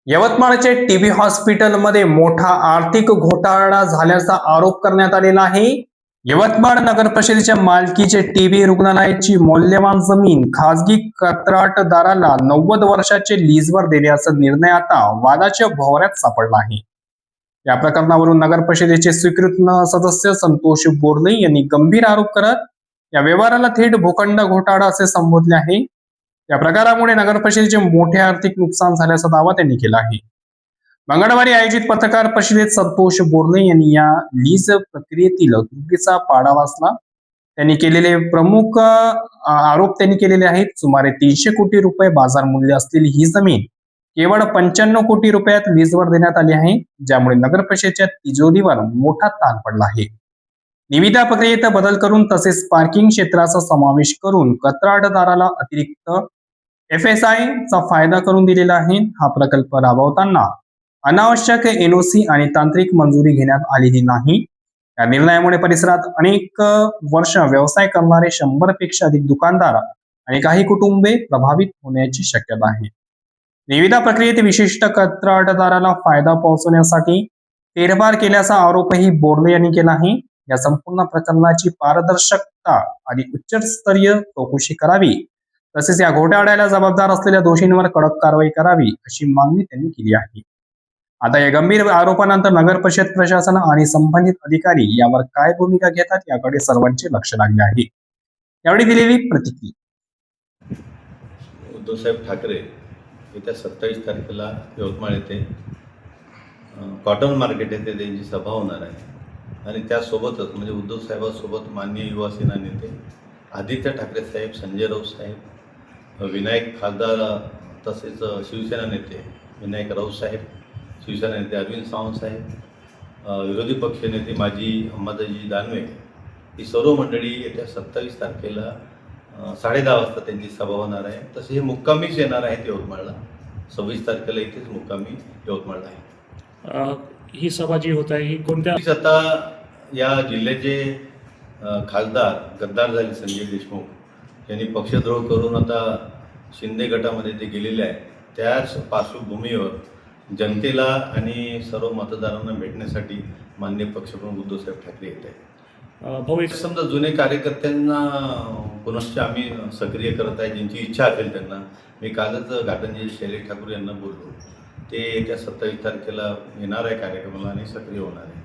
यवतमाळचे टीबी हॉस्पिटलमध्ये मोठा आर्थिक घोटाळा झाल्याचा आरोप करण्यात आलेला आहे। यवतमाळ नगर परिषदेच्या मालकीचे टीबी रुग्णालयाची मौल्यवान जमीन खासगी कंत्राटदाराला 90 वर्षाचे लीजवर देण्याचा निर्णय आता वादाच्या भोवऱ्यात सापडला आहे। या प्रकरणावरून नगर परिषदेचे स्वीकृत सदस्य संतोष बोर्ले यांनी गंभीर आरोप करत या व्यवहाराला थेट भूखंड घोटाळा असे संबोधले आहे। या प्रकारामुळे नगर परिषदेचे मोठे आर्थिक नुकसान झाल्याचा दावा त्यांनी केला आहे। मंगळवारी आयोजित पत्रकार परिषदेत संतोष बोर्ले यांनी या लीज प्रक्रियेतील त्रुटीचा पाडा वाचला। त्यांनी केलेले प्रमुख आरोप त्यांनी केलेले आहेत। सुमारे 300 कोटी रुपये बाजार मूल्य असलेली ही जमीन केवळ 95 कोटी रुपयात लीजवर देण्यात आली आहे, ज्यामुळे नगर परिषदेच्या तिजोरीवर मोठा ताण पडला आहे। निविदा प्रक्रियेत बदल करून तसेच पार्किंग क्षेत्राचा समावेश करून कंत्राटदाराला अतिरिक्त FSI चा फायदा करून दिलेला आहे। हा प्रकल्प राबवताना अनावश्यक NOC आणि तांत्रिक मंजुरी घेण्यात आलेली नाही। या निर्णयामुळे परिसरात अनेक वर्ष व्यवसाय करणारे 100 पेक्षा अधिक दुकानदार आणि काही कुटुंबे प्रभावित होण्याची शक्यता आहे। निविदा प्रक्रियेत विशिष्ट कंत्राटदाराला फायदा पोहोचवण्यासाठी फेरफार केल्याचा आरोपही बोर्ले यांनी केला आहे। या संपूर्ण प्रकरणाची पारदर्शकता आणि उच्चस्तरीय चौकशी करावी, तसेच या घोटाळ्याला जबाबदार असलेल्या दोषींवर कडक कारवाई करावी अशी मागणी त्यांनी केली आहे। आता या गंभीर आरोपानंतर नगर परिषद प्रशासन आणि संबंधित अधिकारी यावर काय भूमिका घेतात याकडे सर्वांचे लक्ष लागले आहे। यावेळी दिलेली प्रतिक्रिया उद्धवसाहेब ठाकरे येत्या 27 तारखेला यवतमाळ येथे कॉटन मार्केट येथे त्यांची सभा होणार आहे आणि त्यासोबतच म्हणजे उद्धवसाहेबांसोबत माननीय युवासेना नेते आदित्य ठाकरे साहेब, संजय राऊत साहेब, विनायक खासदार तसेच शिवसेना नेते विनायक राऊत साहेब, शिवसेना नेते अरविंद सावंत साहेब, विरोधी पक्ष नेते माजी अंबादाजी दानवे ही सर्व मंडळी येत्या 27 तारखेला 10:30 वाजता त्यांची सभा होणार आहे। तसे हे मुक्कामीच येणार आहेत यवतमाळला। 26 तारखेला इथेच मुक्कामी यवतमाळला आहे। ही सभा जी होत आहे ही कोणत्या आता या जिल्ह्याचे खासदार गद्दार झाले संजय देशमुख यांनी पक्षद्रोह करून आता शिंदे गटामध्ये ते गेलेले आहेत। त्याच पार्श्वभूमीवर जनतेला आणि सर्व मतदारांना भेटण्यासाठी माननीय पक्षप्रमुख उद्धवसाहेब ठाकरे येत आहेत। भाऊ, समजा जुने कार्यकर्त्यांना पुनश्च आम्ही सक्रिय करत आहे, ज्यांची इच्छा असेल त्यांना। मी कालच घाटंजी शैलेश ठाकूर यांना बोललो, ते येत्या 27 तारखेला येणार आहे कार्यक्रमाला आणि सक्रिय होणार आहे।